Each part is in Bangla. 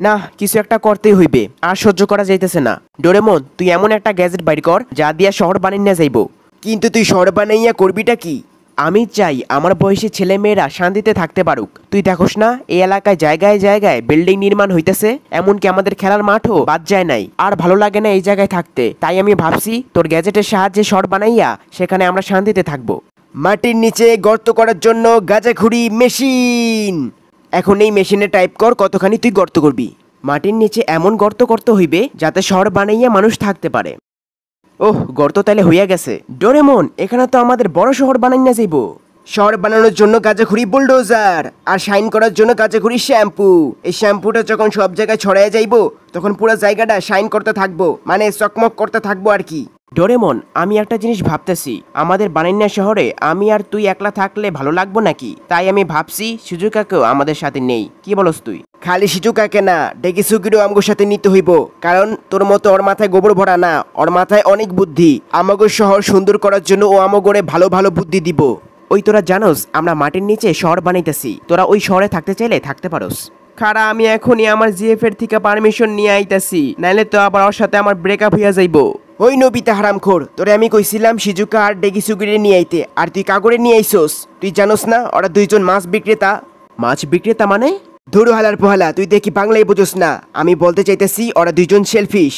না, কিছু একটা করতেই হইবে, আর সহ্য করা যাইতেছে না। ডোরেমন, তুই এমন একটা গ্যাজেট বাইর কর যা দিয়া শহর বানিয়ে নিয়ে যাইব। কিন্তু তুই শহর বানাইয়া করবিটা কি? আমি চাই আমার বয়সী ছেলে মেয়েরা শান্তিতে থাকতে পারুক। তুই দেখোস না এই এলাকায় জায়গায় জায়গায় বিল্ডিং নির্মাণ হইতেছে, এমনকি আমাদের খেলার মাঠও বাদ যায় নাই। আর ভালো লাগে না এই জায়গায় থাকতে, তাই আমি ভাবছি তোর গ্যাজেটের সাহায্যে শহর বানাইয়া সেখানে আমরা শান্তিতে থাকবো। মাটির নিচে গর্ত করার জন্য গাঁজাখুরি মেশিন। এখন এই মেশিনে টাইপ কর কতখানি তুই গর্ত করবি। মাটির নিচে এমন গর্ত করতে হইবে যাতে শহর বানাইয়া মানুষ থাকতে পারে। ওহ, গর্ত তাইলে হইয়া গেছে। ডোরেমন, এখানে তো আমাদের বড় শহর বানাইয়া যাইব। শহর বানানোর জন্য গাঁজাখুরি বুলডোজার, আর শাইন করার জন্য গাঁজাখুরি শ্যাম্পু। এই শ্যাম্পুটা যখন সব জায়গায় ছড়াইয়া যাইব তখন পুরো জায়গাটা শাইন করতে থাকবো, মানে চকমক করতে থাকবো আর কি। ডোরেমন, আমি একটা জিনিস ভাবতেছি, আমাদের বানাইনা শহরে আমি আর তুই একলা থাকলে ভালো লাগবো নাকি? তাই আমি ভাবছি শিজুকাকেও আমাদের সাথে নেই, কি বলস তুই? খালি শিজুকাকে না, ডেকিসুকিরও আমগোর সাথে নিতে হইব, কারণ তোর মতো ওর মাথায় গোবর ভরা না, ওর মাথায় অনেক বুদ্ধি। আমাগোর শহর সুন্দর করার জন্য ও আমগোরে ভালো ভালো বুদ্ধি দিব। ওই তোরা জানোস আমরা মাটির নিচে শহর বানাইতেছি, তোরা ওই শহরে থাকতে চাইলে থাকতে পারোস। খারা, আমি এখনই আমার জিএফ এর থেকে পারমিশন নিয়ে আইতাছি, নাইলে তো আবার ওর সাথে আমার ব্রেকআপ হইয়া যাইব। ওই নবিতা হারামখোর, তোরে আমি কইছিলাম শিজুকা আর ডেকিসুকিরে নিয়ে আইতে, আর তুই কাগরে নিয়ে আইসোস। তুই জানোস না ওরা দুইজন মাছ বিক্রেতা? মাছ বিক্রেতা মানে? ধুরু হালার পোহালা, তুই দেখি বাংলাই বুঝোস না। আমি বলতে চাইতেছি ওরা দুইজন সেলফিশ।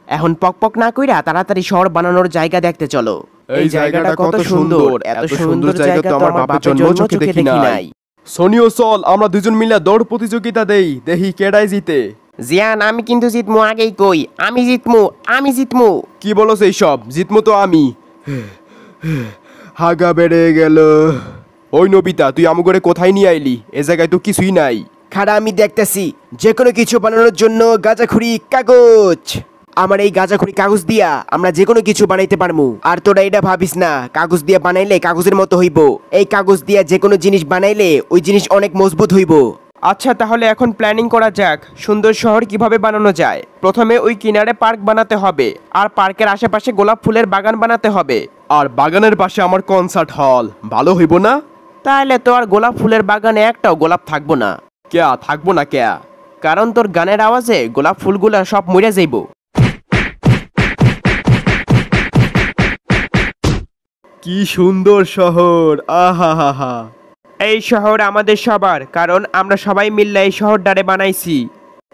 এখন পকপক না কইরা তাড়াতাড়ি শহর বানানোর জায়গা দেখতে চলো। এই জায়গাটা কত সুন্দর, এত সুন্দর জায়গা তো আমার বাপের জন্ম চোখে দেখি নাই। সোনিও চল, আমরা দুজন মিলে দৌড় প্রতিযোগিতা দেই, দেখি কেডাই জিতে। জিয়ান, আমি কিন্তু জিতমু, আগেই কই আমি জিতমু, আমি জিতমু। কি বলছ এইসব? জিতমু তো আমি। হাগা বেড়ে গেল। ওই নবিতা, তুই আমগরে কোথায় নিয়ে আইলি? এ জায়গায় তো কিছুই নাই। খাড়া, আমি দেখতেছি যে কোনো কিছু বানানোর জন্য গাঁজাখুরি কাগজ। আমার এই গাঁজাখুরি কাগজ দিয়া আমরা যে কোনো কিছু বানাইতে পারমু। আর তোরা এটা ভাবিস না কাগজ দিয়া বানাইলে কাগজের মতো হইব। এই কাগজ দিয়া যে কোনো জিনিস বানাইলে ওই জিনিস অনেক মজবুত হইব। আচ্ছা, তাহলে এখন প্ল্যানিং করা যাক সুন্দর শহর কিভাবে বানানো যায়। প্রথমে ওই কিনারে পার্ক বানাতে হবে, আর পার্কের আশেপাশে গোলাপ ফুলের বাগান বানাতে হবে। আর বাগানের পাশে আমার কনসার্ট হল, ভালো হইব না? তাহলে তো আর গোলাপ ফুলের বাগানে একটাও গোলাপ থাকবো না। কেয়া থাকবো না কেয়া? কারণ তোর গানের আওয়াজে গোলাপ ফুলগুলা সব মরে যাইব। কি সুন্দর শহর, আহা হা হা। এই শহর আমাদের সবার, কারণ আমরা সবাই মিললে এই শহরটারে বানাইছি।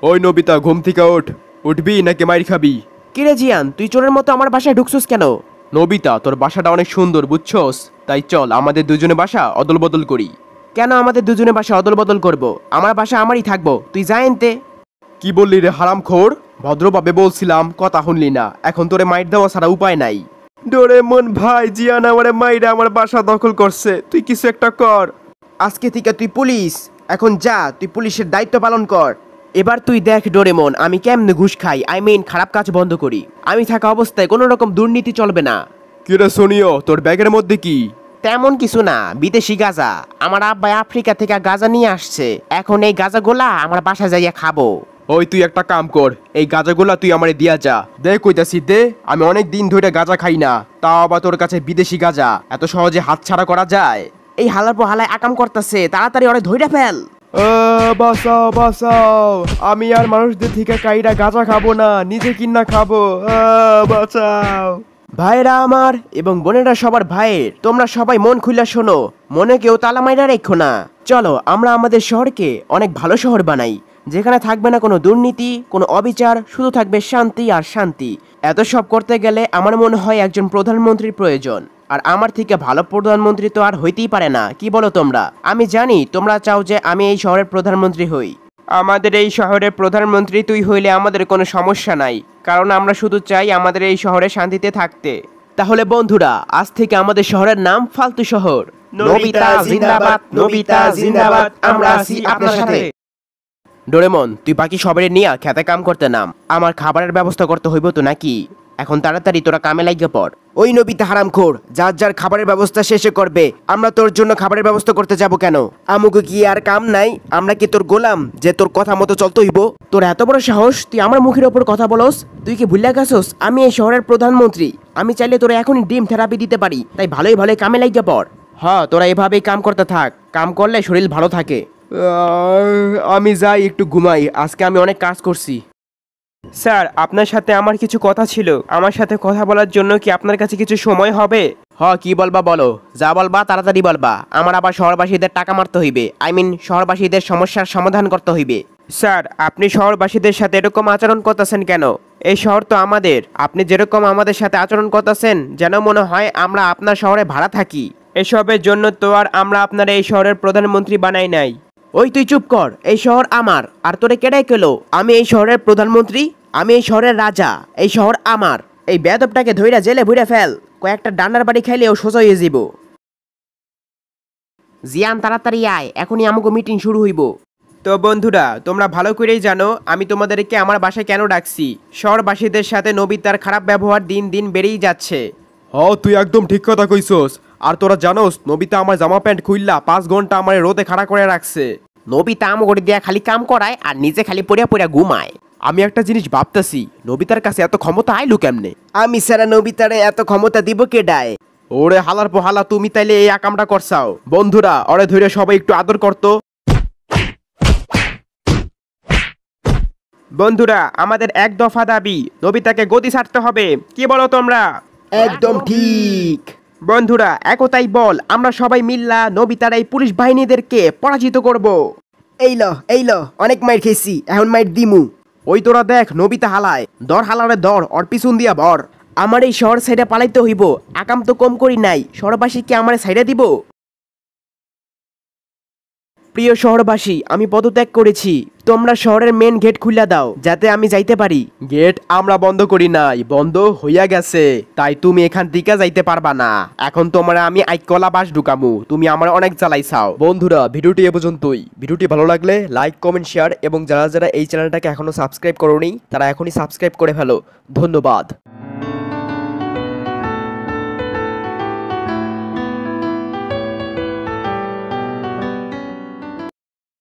ওই নবিতা, ঘুম থেকে ওঠ। উঠবি নাকি মাইর খাবি? কিরে জিয়ান, তুই চোরের মতো আমার বাসায় ঢুকছিস কেন? নবিতা, তোর বাসাটা অনেক সুন্দর বুঝছস, তাই চল আমাদের দুজনে বাসা অদল বদল করি। কেন আমাদের দুজনে বাসা অদল বদল করবো? আমার বাসা আমারই থাকবো, তুই যা এনতে। কি বললি রে হারামখোর? ভদ্রভাবে বলছিলাম, কথা শুনলি না, এখন তোরে মাইর দেওয়া ছাড়া উপায় নাই। ডোরেমন ভাই, জিয়ান আমারে মাইরা আমার বাসা দখল করছে, তুই কিছু একটা কর। আজকে থেকে তুই পুলিশ, এখন যা, তুই পুলিশের দায়িত্ব পালন কর। এবার তুই দেখ ডোরেমন আমি কেমনে ঘুষ খাই, খারাপ কাজ বন্ধ করি। আমি থাকা অবস্থায় কোনো রকম দুর্নীতি চলবে না। কিরে সোনিও, তোর ব্যাগের মধ্যে কি? তেমন কিছু না, বিদেশি গাঁজা। আমার আব্বা আফ্রিকা থেকে গাঁজা নিয়ে আসছে, এখন এই গাঁজাগুলা আমার বাসায় যাইয়া খাবো। ওই তুই একটা কাম কর, এই গাঁজাগুলা তুই আমারে দিয়া যা। দে কইতাছি দে, আমি অনেক দিন ধরে গাঁজা খাই না, তাও আবার তোর কাছে বিদেশি গাঁজা, এত সহজে হাতছাড়া করা যায়? এই হালার পর হালায় আকাম করতেছে, তাড়াতাড়ি ওরে ধইরা ফেল। বাঁচাও বাঁচাও, আমি আর মানুষদের থেকে কাইরা গাঁজা খাবো না, নিজে কিনা খাবো, বাঁচাও। ভাইরা আমার এবং বোনেরা সবার ভাইয়ের, তোমরা সবাই মন খুলে শোনো, মনে কেউ তালা মাইরা রেখো না। চলো আমরা আমাদের শহরকে অনেক ভালো শহর বানাই, যেখানে থাকবে না কোনো দুর্নীতি, কোনো অবিচার, শুধু থাকবে শান্তি আর শান্তি। এত সব করতে গেলে আমার মনে হয় একজন প্রধানমন্ত্রীর প্রয়োজন, আর আমার থেকে ভালো প্রধানমন্ত্রী তো আর হইতেই পারে না, কি বলো তোমরা? আমি জানি তোমরা চাও যে আমি এই শহরের প্রধানমন্ত্রী হই। আমাদের এই শহরের প্রধানমন্ত্রী তুই হইলে আমাদের কোনো সমস্যা নাই, কারণ আমরা শুধু চাই আমাদের এই শহরে শান্তিতে থাকতে। তাহলে বন্ধুরা, আজ থেকে আমাদের শহরের নাম ফালতু শহর। নবিতা জিন্দাবাদ, নবিতা জিন্দাবাদ, আমরা আছি আপনার সাথে। ডোরেমন, তুই বাকি সবাই নিয়ে খেতে কাম করতে নাম, আমার খাবারের ব্যবস্থা করতে হইব তো নাকি? এখন তাড়াতাড়ি তোরা কামে লাগিয়ে পড়। ওই নবিতা হারামখোর, যার যার খাবারের ব্যবস্থা শেষে করবে, আমরা তোর জন্য খাবারের ব্যবস্থা করতে যাব কেন? আমুকে কি আর কাম নাই? আমরা কি তোর গোলাম যে তোর কথা মতো চলতে হইব? তোর এত বড় সাহস, তুই আমার মুখের ওপর কথা বলস? তুই কি ভুলিয়া গেছস আমি এই শহরের প্রধানমন্ত্রী? আমি চাইলে তোরা এখনই ডিম থেরাপি দিতে পারি, তাই ভালোই ভালোই কামে লাগিয়ে পড়। হ্যাঁ, তোরা এভাবেই কাম করতে থাক, কাম করলে শরীর ভালো থাকে। আমি যাই একটু ঘুমাই, আজকে আমি অনেক কাজ করছি। স্যার আপনার সাথে আমার কিছু কথা ছিল, আমার সাথে কথা বলার জন্য কি আপনার কাছে কিছু সময় হবে? কি বলবা বলো, যা বলবা তাড়াতাড়ি বলবা। আমার আবার শহরবাসীদের টাকা মারতে হইবে, শহরবাসীদের সমস্যার সমাধান করতে হইবে। স্যার আপনি শহরবাসীদের সাথে এরকম আচরণ করতেছেন কেন? এই শহর তো আমাদের। আপনি যেরকম আমাদের সাথে আচরণ করতেছেন যেন মনে হয় আমরা আপনার শহরে ভাড়া থাকি। এসবের জন্য তো আর আমরা আপনার এই শহরের প্রধানমন্ত্রী বানাই নাই। ওই তুই চুপ কর, এই শহর আমার, আর তোরে কেডাই কেলো? আমি এই শহরের প্রধানমন্ত্রী, আমি এই শহরের রাজা, এই শহর আমার। এই বেয়াদবটাকে ধইরা জেলে ভুইরা ফেল, কয়েকটা ডান্ডার বাড়ি খাইলে ও সোজা হয়ে যাব। জিয়ান তাড়াতাড়ি আয়, এখনই আমাকে মিটিং শুরু হইব। তো বন্ধুরা তোমরা ভালো করেই জানো আমি তোমাদেরকে আমার বাসায় কেন ডাকছি। শহরবাসীদের সাথে নবিতার খারাপ ব্যবহার দিন দিন বেড়েই যাচ্ছে। তুই একদম ঠিক কথা কইছস। আর তোরা জানোস নবিতা আমার জামা প্যান্ট খুইল্লা 5 ঘন্টা আমার রোদে খাড়া করে রাখছে। নবিতা আমগরে দিয়া খালি কাম করায় আর নিজে খালি পড়িয়া পড়িয়া ঘুমায়। আমি একটা জিনিস ভাবতেছি, নবিতার কাছে এত ক্ষমতা আইলো কেমনে? আমি সারা নবিতারে এত ক্ষমতা দিব কেডায়? ওরে হালার পোহালা, তুমি তাইলে এই আকামটা করছাও। বন্ধুরা ওরে ধরে সবাই একটু আদর করতো। বন্ধুরা আমাদের এক দফা দাবি, নবিতাকে গদি ছাড়তে হবে। কি বলো তোমরা? একদম ঠিক। বন্ধুরা একতাই বল, আমরা সবাই মিল্লা নবিতার এই পুলিশ বাহিনীদেরকে পরাজিত করব। এই ল অনেক মাইর খেয়েছি, এখন মাইর দিমু। ওই তোরা দেখ নবিতা হালায়, দর হালারে দর, ওর পিছন দিয়া ভর। আমার এই শহর সাইডে পালাইতে হইব, আকাম তো কম করি নাই, শহরবাসী কি আমার সাইডে দিব? প্রিয় শহরবাসী, আমি পদত্যাগ করেছি, তোমরা শহরের মেন গেট খুলে দাও যাতে আমি যাইতে পারি। গেট আমরা বন্ধ করি নাই, বন্ধ হইয়া গেছে, তাই তুমি এখান থেকে যাইতে পারবা না। এখন তোমরা আমি আইকলা বাস ঢুকামু, তুমি আমার অনেক জ্বালাইছাও। বন্ধুরা ভিডিওটি এ পর্যন্তই। ভিডিওটি ভালো লাগলে লাইক কমেন্ট শেয়ার, এবং যারা যারা এই চ্যানেলটাকে এখনো সাবস্ক্রাইব করোনি তারা এখনই সাবস্ক্রাইব করে ফেলো। ধন্যবাদ।